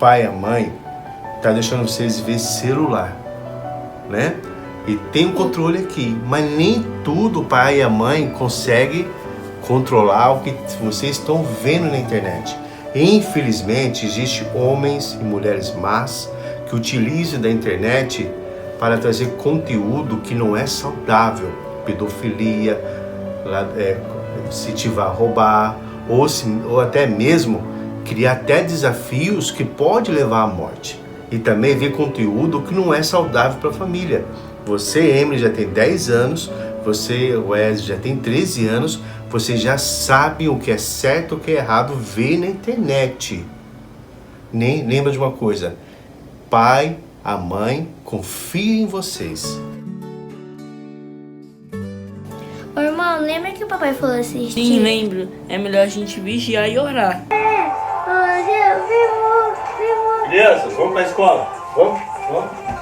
pai e a mãe tá deixando vocês ver celular, né? E tem um controle aqui, mas nem tudo o pai e a mãe consegue controlar o que vocês estão vendo na internet. Infelizmente, existem homens e mulheres más que utilizam da internet para trazer conteúdo que não é saudável, pedofilia, incentivar a roubar, ou até mesmo criar até desafios que pode levar à morte. E também ver conteúdo que não é saudável para a família. Você, Emily, já tem 10 anos, você, Wesley, já tem 13 anos, vocês já sabem o que é certo e o que é errado ver na internet. Nem lembra de uma coisa, pai, a mãe, confia em vocês. Ô irmão, lembra que o papai falou assistir? Sim, lembro. É melhor a gente vigiar e orar. Crianças, vamos pra escola. Vamos.